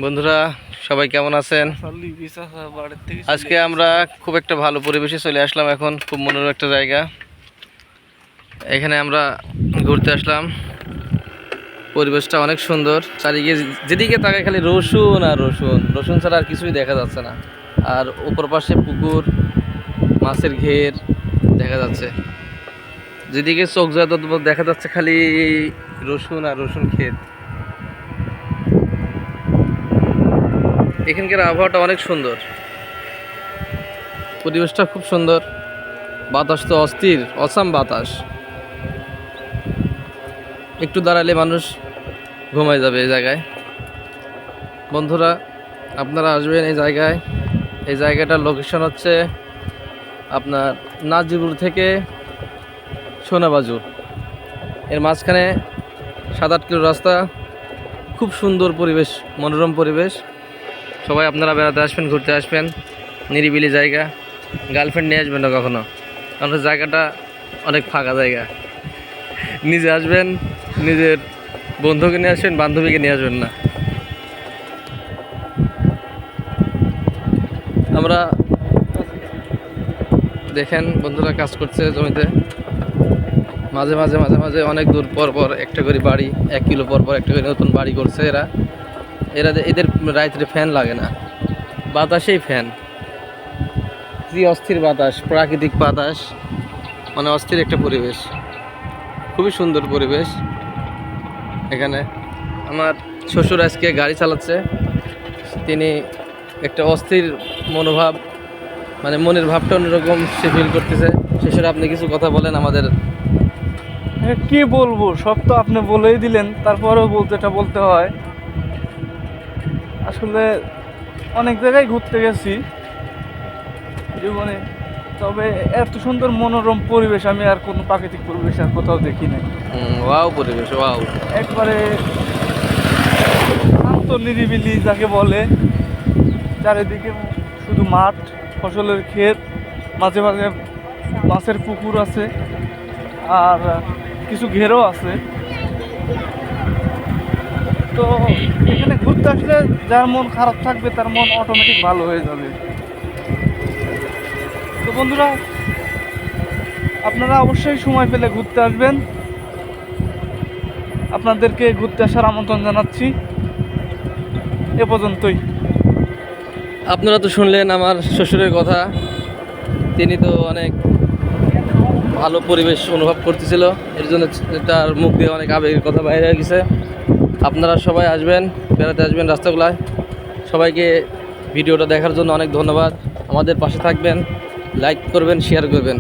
বন্ধুরা সবাই কেমন আছেন? আজকে আমরা খুব একটা ভালো পরিবেশে চলে আসলাম। এখন খুব মনোরম একটা জায়গা, এখানে আমরা ঘুরতে আসলাম। পরিবেশটা অনেক সুন্দর, চারিদিকে যেদিকে তাকায় খালি রসুন আর রসুন, রসুন ছাড়া আর কিছুই দেখা যাচ্ছে না। আর উপর পাশে পুকুর, মাছের ঘের দেখা যাচ্ছে। যেদিকে চোখ যায় তত দেখা যাচ্ছে খালি রসুন আর রসুন ক্ষেত। এখানকার আবহাওয়াটা অনেক সুন্দর, পরিবেশটা খুব সুন্দর। বাতাস তো অস্থির, অসাম বাতাস। একটু দাঁড়ালে মানুষ ঘুমায় যাবে এই জায়গায়। বন্ধুরা আপনারা আসবেন এই জায়গায়। এই জায়গাটার লোকেশন হচ্ছে আপনার নাজিরপুর থেকে সোনাবাজু, এর মাঝখানে 7-8 কিলো রাস্তা। খুব সুন্দর পরিবেশ, মনোরম পরিবেশ। সবাই আপনারা বেড়াতে আসবেন, ঘুরতে আসবেন। নিরিবিলি জায়গা, গার্লফ্রেন্ড নিয়ে আসবেন না কখনো, কারণ জায়গাটা অনেক ফাঁকা জায়গা। নিজে আসবেন, নিজের বন্ধুকে নিয়ে আসবেন, বান্ধবীকে নিয়ে আসবেন না। আমরা দেখেন বন্ধুরা কাজ করছে জমিতে, মাঝে মাঝে মাঝে মাঝে অনেক দূর পর পর একটা করে বাড়ি, 1 কিলো পর পর একটা করে নতুন বাড়ি করছে এরা। এদের রাত্রে ফ্যান লাগে না, বাতাসেই ফ্যান। কি অস্থির বাতাস, প্রাকৃতিক বাতাস, মানে অস্থির একটা পরিবেশ, খুবই সুন্দর পরিবেশ। এখানে আমার শ্বশুর আজকে গাড়ি চালাচ্ছে, তিনি একটা অস্থির মনোভাব, মানে মনের ভাবটা অন্যরকম সে ফিল করতেছে। শ্বশুর আপনি কিছু কথা বলেন আমাদের। কি বলবো, সব তো আপনি বলেই দিলেন, তারপরেও বলতে হয়। আসলে অনেক জায়গায় ঘুরতে গেছি জীবনে, তবে এত সুন্দর মনোরম পরিবেশ আমি আর কোনো প্রাকৃতিক পরিবেশ আর কোথাও দেখি নাই। ওয়াও পরিবেশ, ওয়াও। একবারে শান্ত নিরিবিলি যাকে বলে, চারিদিকে শুধু মাঠ, ফসলের ক্ষেত, মাঝে মাঝে মাছের পুকুর আছে, আর কিছু ঘেরও আছে। তো এখানে ঘুরতে আসলে যার মন খারাপ থাকবে তার মন অটোমেটিক ভালো হয়ে যাবে। তো বন্ধুরা আপনারা অবশ্যই সময় পেলে ঘুরতে আসবেন। আপনাদেরকে ঘুরতে আসার আমন্ত্রণ জানাচ্ছি। এ পর্যন্তই। আপনারা তো শুনলেন আমার শ্বশুরের কথা, তিনি তো অনেক ভালো পরিবেশ অনুভব করতেছিল, এর জন্য তার মুখ দিয়ে অনেক আবেগের কথা বাইরে হয়ে গেছে। আপনারা সবাই আসবেন, বেড়াতে আসবেন রাস্তাগুলায়। সবাইকে ভিডিওটা দেখার জন্য অনেক ধন্যবাদ। আমাদের পাশে থাকবেন, লাইক করবেন, শেয়ার করবেন।